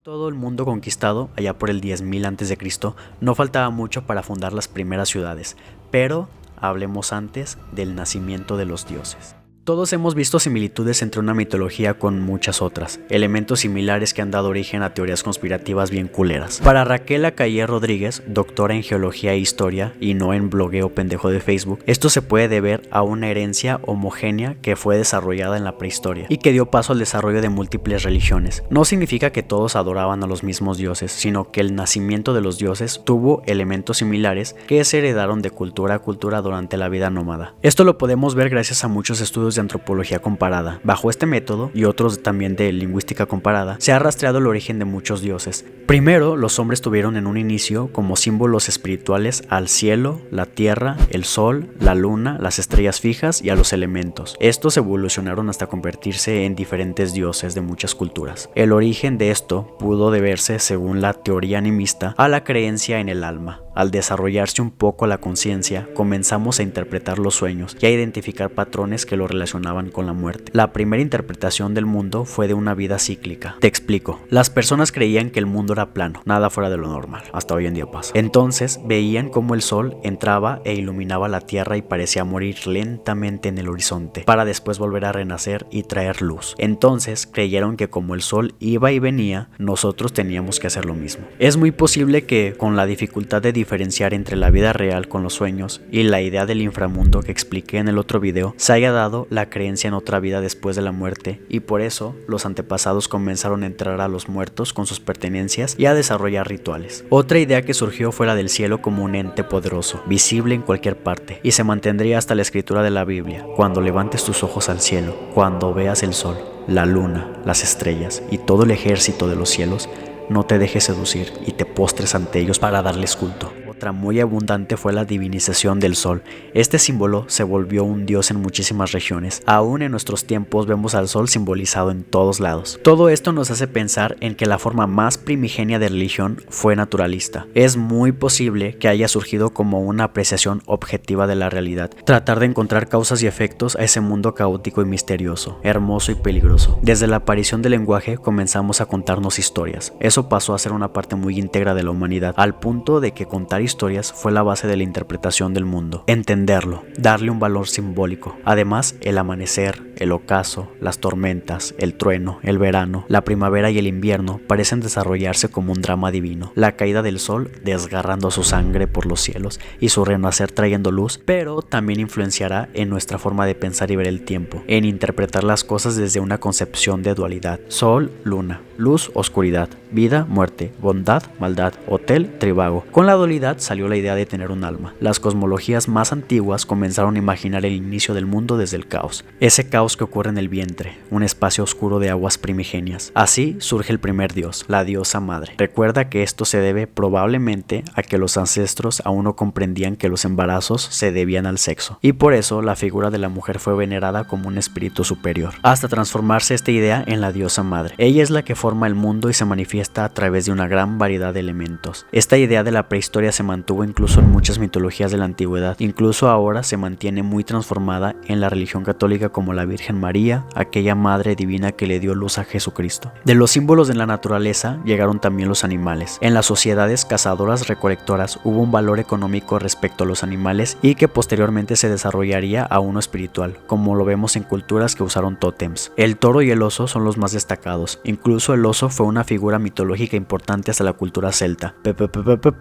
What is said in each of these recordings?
Todo el mundo conquistado, allá por el 10.000 a.C., no faltaba mucho para fundar las primeras ciudades, pero hablemos antes del nacimiento de los dioses. Todos hemos visto similitudes entre una mitología con muchas otras, elementos similares que han dado origen a teorías conspirativas bien culeras. Para Raquel Acayer Rodríguez, doctora en Geología e Historia y no en blogueo pendejo de Facebook, esto se puede deber a una herencia homogénea que fue desarrollada en la prehistoria y que dio paso al desarrollo de múltiples religiones. No significa que todos adoraban a los mismos dioses, sino que el nacimiento de los dioses tuvo elementos similares que se heredaron de cultura a cultura durante la vida nómada. Esto lo podemos ver gracias a muchos estudios de antropología comparada. Bajo este método, y otros también de lingüística comparada, se ha rastreado el origen de muchos dioses. Primero, los hombres tuvieron en un inicio como símbolos espirituales al cielo, la tierra, el sol, la luna, las estrellas fijas y a los elementos. Estos evolucionaron hasta convertirse en diferentes dioses de muchas culturas. El origen de esto pudo deberse, según la teoría animista, a la creencia en el alma. Al desarrollarse un poco la conciencia, comenzamos a interpretar los sueños y a identificar patrones que lo relacionaban con la muerte. La primera interpretación del mundo fue de una vida cíclica. Te explico. Las personas creían que el mundo era plano, nada fuera de lo normal. Hasta hoy en día pasa. Entonces veían cómo el sol entraba e iluminaba la tierra y parecía morir lentamente en el horizonte, para después volver a renacer y traer luz. Entonces creyeron que como el sol iba y venía, nosotros teníamos que hacer lo mismo. Es muy posible que, con la dificultad de diferenciar entre la vida real con los sueños y la idea del inframundo que expliqué en el otro video, se haya dado la creencia en otra vida después de la muerte, y por eso los antepasados comenzaron a entrar a los muertos con sus pertenencias y a desarrollar rituales. Otra idea que surgió fue la del cielo como un ente poderoso, visible en cualquier parte, y se mantendría hasta la escritura de la Biblia: cuando levantes tus ojos al cielo, cuando veas el sol, la luna, las estrellas y todo el ejército de los cielos, no te dejes seducir y te postres ante ellos para darles culto. Otra muy abundante fue la divinización del sol. Este símbolo se volvió un dios en muchísimas regiones. Aún en nuestros tiempos vemos al sol simbolizado en todos lados. Todo esto nos hace pensar en que la forma más primigenia de religión fue naturalista. Es muy posible que haya surgido como una apreciación objetiva de la realidad, tratar de encontrar causas y efectos a ese mundo caótico y misterioso, hermoso y peligroso. Desde la aparición del lenguaje comenzamos a contarnos historias. Eso pasó a ser una parte muy íntegra de la humanidad, al punto de que contar historias fue la base de la interpretación del mundo. Entenderlo, darle un valor simbólico. Además, el amanecer, el ocaso, las tormentas, el trueno, el verano, la primavera y el invierno parecen desarrollarse como un drama divino. La caída del sol desgarrando su sangre por los cielos y su renacer trayendo luz, pero también influenciará en nuestra forma de pensar y ver el tiempo, en interpretar las cosas desde una concepción de dualidad. Sol, luna, luz, oscuridad, vida, muerte, bondad, maldad, hotel, trivago. Con la dualidad salió la idea de tener un alma. Las cosmologías más antiguas comenzaron a imaginar el inicio del mundo desde el caos. Ese caos que ocurre en el vientre, un espacio oscuro de aguas primigenias. Así surge el primer dios, la diosa madre. Recuerda que esto se debe probablemente a que los ancestros aún no comprendían que los embarazos se debían al sexo, y por eso la figura de la mujer fue venerada como un espíritu superior, hasta transformarse esta idea en la diosa madre. Ella es la que forma el mundo y se manifiesta a través de una gran variedad de elementos. Esta idea de la prehistoria se mantuvo incluso en muchas mitologías de la antigüedad. Incluso ahora se mantiene muy transformada en la religión católica como la Virgen María, aquella madre divina que le dio luz a Jesucristo. De los símbolos de la naturaleza llegaron también los animales. En las sociedades cazadoras recolectoras hubo un valor económico respecto a los animales y que posteriormente se desarrollaría a uno espiritual, como lo vemos en culturas que usaron tótems. El toro y el oso son los más destacados. Incluso el oso fue una figura mitológica importante hasta la cultura celta.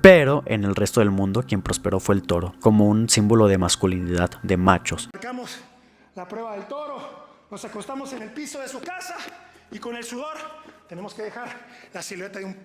Pero en el resto del mundo quien prosperó fue el toro, como un símbolo de masculinidad, de machos. Marcamos la prueba del toro, nos acostamos en el piso de su casa y con el sudor tenemos que dejar la silueta de un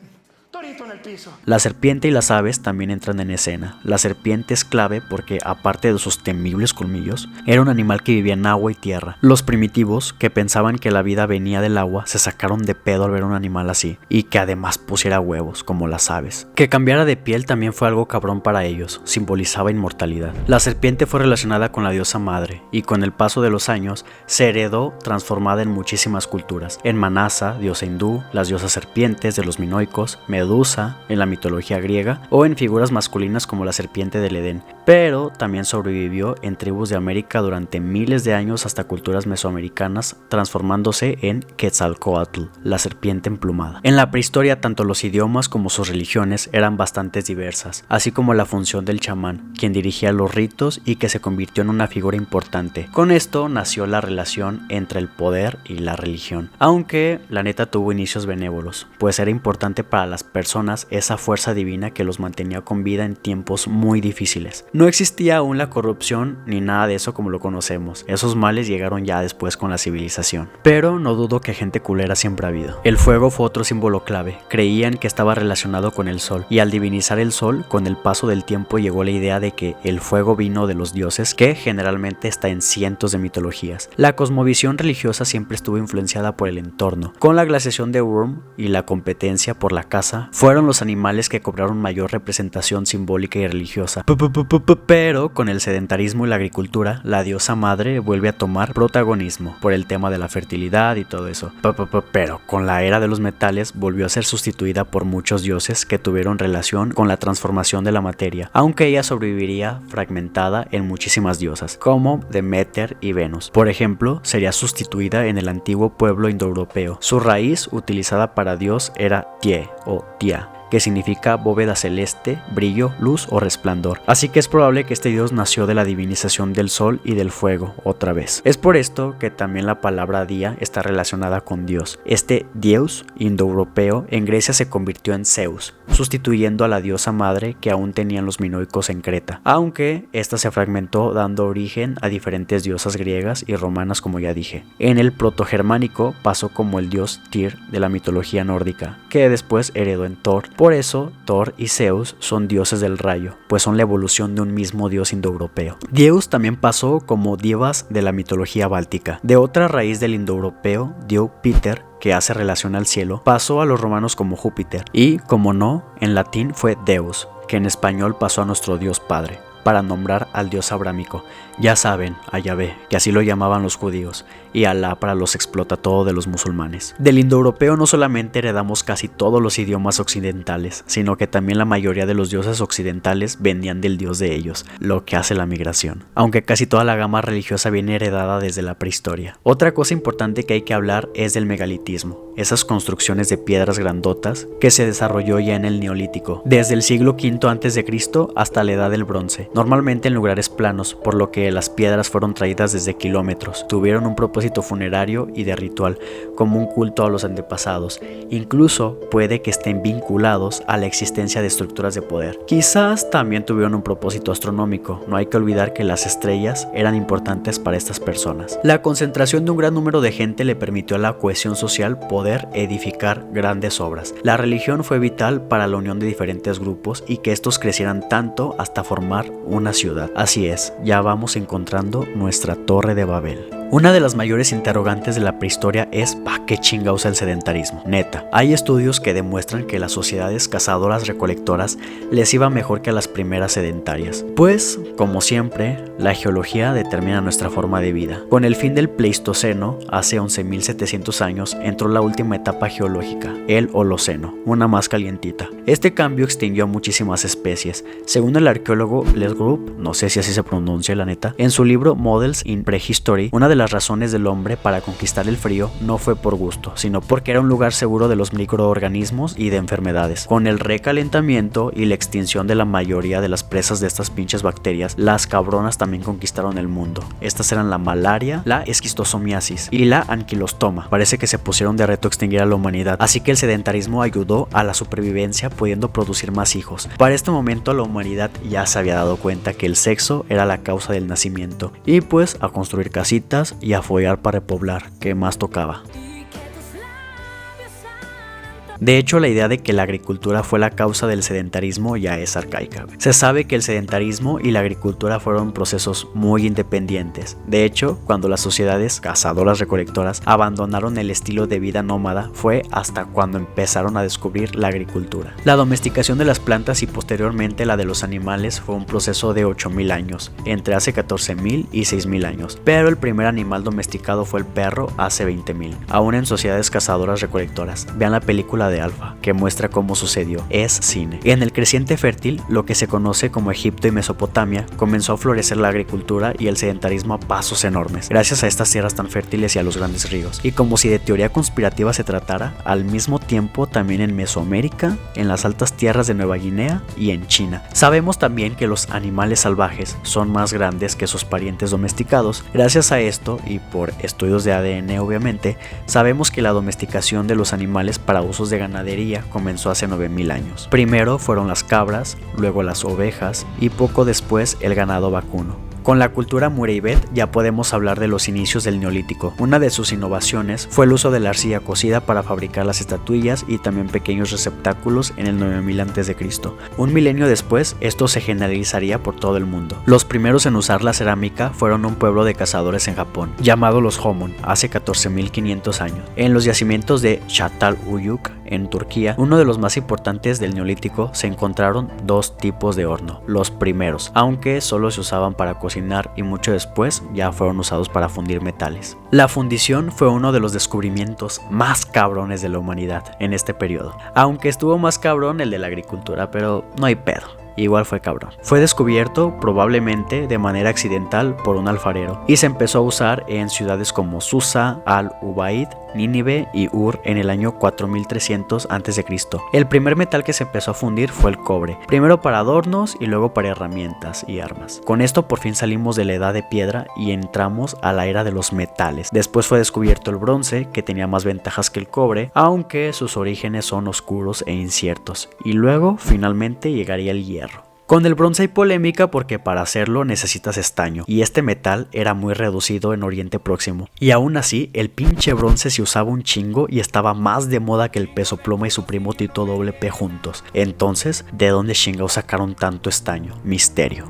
torito en el piso. La serpiente y las aves también entran en escena. La serpiente es clave porque, aparte de sus temibles colmillos, era un animal que vivía en agua y tierra. Los primitivos, que pensaban que la vida venía del agua, se sacaron de pedo al ver un animal así, y que además pusiera huevos, como las aves. Que cambiara de piel también fue algo cabrón para ellos, simbolizaba inmortalidad. La serpiente fue relacionada con la diosa madre, y con el paso de los años, se heredó transformada en muchísimas culturas. En Manasa, diosa hindú, las diosas serpientes de los minoicos, Medusa en la mitología griega o en figuras masculinas como la serpiente del Edén, pero también sobrevivió en tribus de América durante miles de años hasta culturas mesoamericanas, transformándose en Quetzalcóatl, la serpiente emplumada. En la prehistoria, tanto los idiomas como sus religiones eran bastante diversas, así como la función del chamán, quien dirigía los ritos y que se convirtió en una figura importante. Con esto nació la relación entre el poder y la religión, aunque la neta tuvo inicios benévolos, pues era importante para las personas esa fuerza divina que los mantenía con vida en tiempos muy difíciles. No existía aún la corrupción ni nada de eso como lo conocemos, esos males llegaron ya después con la civilización, pero no dudo que gente culera siempre ha habido. El fuego fue otro símbolo clave, creían que estaba relacionado con el sol, y al divinizar el sol, con el paso del tiempo llegó la idea de que el fuego vino de los dioses, que generalmente está en cientos de mitologías. La cosmovisión religiosa siempre estuvo influenciada por el entorno. Con la glaciación de Worm y la competencia por la caza, fueron los animales que cobraron mayor representación simbólica y religiosa. Pero con el sedentarismo y la agricultura, la diosa madre vuelve a tomar protagonismo por el tema de la fertilidad y todo eso. Pero con la era de los metales volvió a ser sustituida por muchos dioses que tuvieron relación con la transformación de la materia, aunque ella sobreviviría fragmentada en muchísimas diosas, como Demeter y Venus. Por ejemplo, sería sustituida en el antiguo pueblo indoeuropeo. Su raíz utilizada para dios era Tie o Tia, que significa bóveda celeste, brillo, luz o resplandor. Así que es probable que este dios nació de la divinización del sol y del fuego otra vez. Es por esto que también la palabra día está relacionada con Dios. Este Dios indoeuropeo en Grecia se convirtió en Zeus, sustituyendo a la diosa madre que aún tenían los minoicos en Creta, aunque esta se fragmentó dando origen a diferentes diosas griegas y romanas, como ya dije. En el protogermánico pasó como el dios Tyr de la mitología nórdica, que después heredó en Thor. Por eso, Thor y Zeus son dioses del rayo, pues son la evolución de un mismo dios indoeuropeo. Dios también pasó como dievas de la mitología báltica. De otra raíz del indoeuropeo, Dieu Piter, que hace relación al cielo, pasó a los romanos como Júpiter, y, como no, en latín fue Deus, que en español pasó a nuestro Dios Padre, para nombrar al dios abrámico. Ya saben, a Yahvé, que así lo llamaban los judíos, y Alá para los explotatodos de los musulmanes. Del indoeuropeo no solamente heredamos casi todos los idiomas occidentales, sino que también la mayoría de los dioses occidentales venían del dios de ellos, lo que hace la migración. Aunque casi toda la gama religiosa viene heredada desde la prehistoria. Otra cosa importante que hay que hablar es del megalitismo, esas construcciones de piedras grandotas que se desarrolló ya en el Neolítico, desde el siglo V a.C. hasta la Edad del Bronce, normalmente en lugares planos, por lo que las piedras fueron traídas desde kilómetros. Tuvieron un propósito funerario y de ritual, como un culto a los antepasados. Incluso puede que estén vinculados a la existencia de estructuras de poder. Quizás también tuvieron un propósito astronómico. No hay que olvidar que las estrellas eran importantes para estas personas. La concentración de un gran número de gente le permitió a la cohesión social poder edificar grandes obras. La religión fue vital para la unión de diferentes grupos y que estos crecieran tanto hasta formar una ciudad. Así es, ya vamos encontrando nuestra Torre de Babel. Una de las mayores interrogantes de la prehistoria es ¿para qué chinga usa el sedentarismo? Neta, hay estudios que demuestran que las sociedades cazadoras-recolectoras les iba mejor que a las primeras sedentarias. Pues, como siempre, la geología determina nuestra forma de vida. Con el fin del Pleistoceno, hace 11.700 años, entró la última etapa geológica, el Holoceno, una más calientita. Este cambio extinguió a muchísimas especies. Según el arqueólogo Les Group, no sé si así se pronuncia la neta, en su libro Models in Prehistory, una de las razones del hombre para conquistar el frío no fue por gusto, sino porque era un lugar seguro de los microorganismos y de enfermedades. Con el recalentamiento y la extinción de la mayoría de las presas de estas pinches bacterias, las cabronas también conquistaron el mundo. Estas eran la malaria, la esquistosomiasis y la anquilostoma. Parece que se pusieron de reto extinguir a la humanidad, así que el sedentarismo ayudó a la supervivencia, pudiendo producir más hijos. Para este momento la humanidad ya se había dado cuenta que el sexo era la causa del nacimiento, y pues a construir casitas y a follar para repoblar, que más tocaba. De hecho, la idea de que la agricultura fue la causa del sedentarismo ya es arcaica. Se sabe que el sedentarismo y la agricultura fueron procesos muy independientes. De hecho, cuando las sociedades cazadoras-recolectoras abandonaron el estilo de vida nómada, fue hasta cuando empezaron a descubrir la agricultura. La domesticación de las plantas y posteriormente la de los animales fue un proceso de 8.000 años, entre hace 14.000 y 6.000 años. Pero el primer animal domesticado fue el perro hace 20.000, aún en sociedades cazadoras-recolectoras. Vean la película de de Alfa, que muestra cómo sucedió. Es cine. En el creciente fértil, lo que se conoce como Egipto y Mesopotamia, comenzó a florecer la agricultura y el sedentarismo a pasos enormes, gracias a estas tierras tan fértiles y a los grandes ríos. Y como si de teoría conspirativa se tratara, al mismo tiempo también en Mesoamérica, en las altas tierras de Nueva Guinea y en China. Sabemos también que los animales salvajes son más grandes que sus parientes domesticados. Gracias a esto, y por estudios de ADN obviamente, sabemos que la domesticación de los animales para usos de ganadería comenzó hace 9000 años. Primero fueron las cabras, luego las ovejas y poco después el ganado vacuno. Con la cultura Mureybet ya podemos hablar de los inicios del Neolítico. Una de sus innovaciones fue el uso de la arcilla cocida para fabricar las estatuillas y también pequeños receptáculos en el 9000 a.C. Un milenio después, esto se generalizaría por todo el mundo. Los primeros en usar la cerámica fueron un pueblo de cazadores en Japón, llamado los Homon, hace 14.500 años. En los yacimientos de Çatalhöyük, en Turquía, uno de los más importantes del Neolítico, se encontraron dos tipos de horno. Los primeros, aunque solo se usaban para cocinar y mucho después ya fueron usados para fundir metales. La fundición fue uno de los descubrimientos más cabrones de la humanidad en este periodo, aunque estuvo más cabrón el de la agricultura, pero no hay pedo. Igual fue cabrón. Fue descubierto probablemente de manera accidental por un alfarero y se empezó a usar en ciudades como Susa, Al-Ubaid, Nínive y Ur en el año 4300 a.C. El primer metal que se empezó a fundir fue el cobre, primero para adornos y luego para herramientas y armas. Con esto por fin salimos de la edad de piedra y entramos a la era de los metales. Después fue descubierto el bronce, que tenía más ventajas que el cobre, aunque sus orígenes son oscuros e inciertos. Y luego finalmente llegaría el hierro. Con el bronce hay polémica porque para hacerlo necesitas estaño, y este metal era muy reducido en Oriente Próximo. Y aún así, el pinche bronce se usaba un chingo y estaba más de moda que el peso pluma y su primo Tito WP juntos. Entonces, ¿de dónde chingados sacaron tanto estaño? Misterio.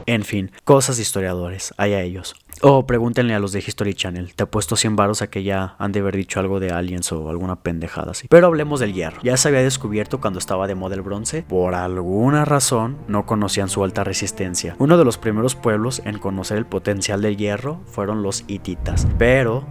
En fin, cosas de historiadores, allá ellos. O pregúntenle a los de History Channel. Te apuesto 100 varos a que ya han de haber dicho algo de aliens o alguna pendejada así. Pero hablemos del hierro. Ya se había descubierto cuando estaba de moda el bronce. Por alguna razón no conocían su alta resistencia. Uno de los primeros pueblos en conocer el potencial del hierro fueron los hititas. Pero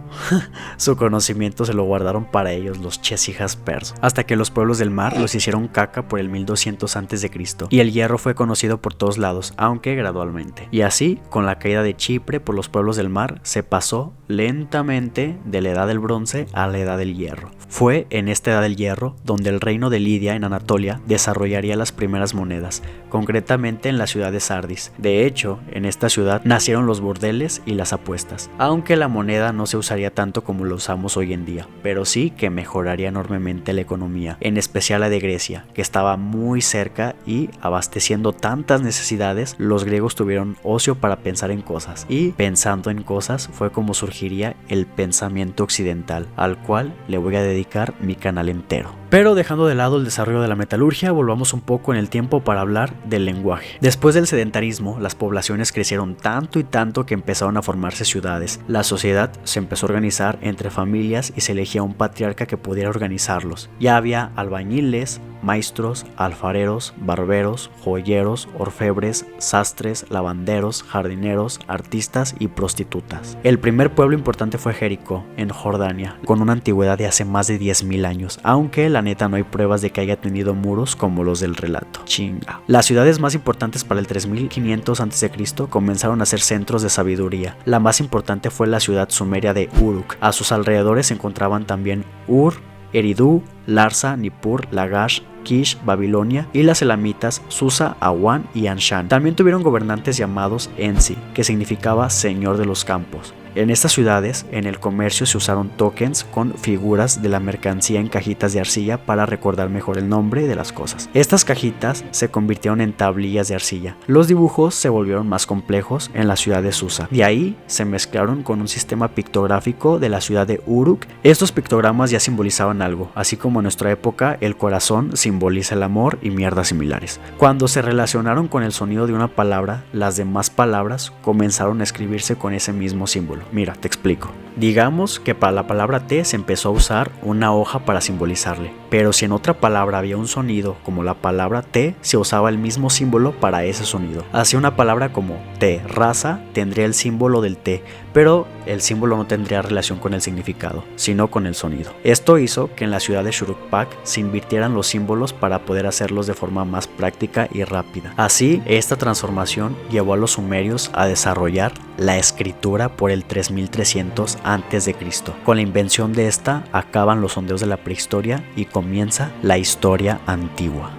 su conocimiento se lo guardaron para ellos los chesijas persos. Hasta que los pueblos del mar los hicieron caca por el 1200 a.C. Y el hierro fue conocido por todos lados, aunque gradualmente. Y así, con la caída de Chipre por los pueblos del mar, se pasó lentamente de la edad del bronce a la edad del hierro. Fue en esta edad del hierro donde el reino de Lidia en Anatolia desarrollaría las primeras monedas, concretamente en la ciudad de Sardis. De hecho, en esta ciudad nacieron los burdeles y las apuestas, aunque la moneda no se usaría tanto como lo usamos hoy en día, pero sí que mejoraría enormemente la economía, en especial la de Grecia, que estaba muy cerca y abasteciendo tantas necesidades, los griegos tuvieron ocio para pensar en cosas, y pensando en cosas fue como surgiría el pensamiento occidental, al cual le voy a dedicar mi canal entero. Pero dejando de lado el desarrollo de la metalurgia, volvamos un poco en el tiempo para hablar del lenguaje. Después del sedentarismo, las poblaciones crecieron tanto y tanto que empezaron a formarse ciudades. La sociedad se empezó a organizar entre familias y se elegía un patriarca que pudiera organizarlos. Ya había albañiles, maestros, alfareros, barberos, joyeros, orfebres, sastres, lavanderos, jardineros, artistas y prostitutas. El primer pueblo importante fue Jericó, en Jordania, con una antigüedad de hace más de 10.000 años, aunque la neta no hay pruebas de que haya tenido muros como los del relato. Chinga. Las ciudades más importantes para el 3500 a.C. comenzaron a ser centros de sabiduría. La más importante fue la ciudad sumeria de Uruk. A sus alrededores se encontraban también Ur, Eridu, Larsa, Nippur, Lagash, Kish, Babilonia y las elamitas Susa, Awan y Anshan. También tuvieron gobernantes llamados Ensi, que significaba señor de los campos. En estas ciudades, en el comercio se usaron tokens con figuras de la mercancía en cajitas de arcilla para recordar mejor el nombre de las cosas. Estas cajitas se convirtieron en tablillas de arcilla. Los dibujos se volvieron más complejos en la ciudad de Susa. De ahí se mezclaron con un sistema pictográfico de la ciudad de Uruk. Estos pictogramas ya simbolizaban algo, así como en nuestra época el corazón simboliza el amor y mierdas similares. Cuando se relacionaron con el sonido de una palabra, las demás palabras comenzaron a escribirse con ese mismo símbolo. Mira, te explico. Digamos que para la palabra T se empezó a usar una hoja para simbolizarle, pero si en otra palabra había un sonido como la palabra T, se usaba el mismo símbolo para ese sonido. Así una palabra como terraza tendría el símbolo del T, pero el símbolo no tendría relación con el significado, sino con el sonido. Esto hizo que en la ciudad de Shuruppak se invirtieran los símbolos para poder hacerlos de forma más práctica y rápida. Así, esta transformación llevó a los sumerios a desarrollar la escritura por el 3300 a.C. Con la invención de esta acaban los sondeos de la prehistoria y comienza la historia antigua.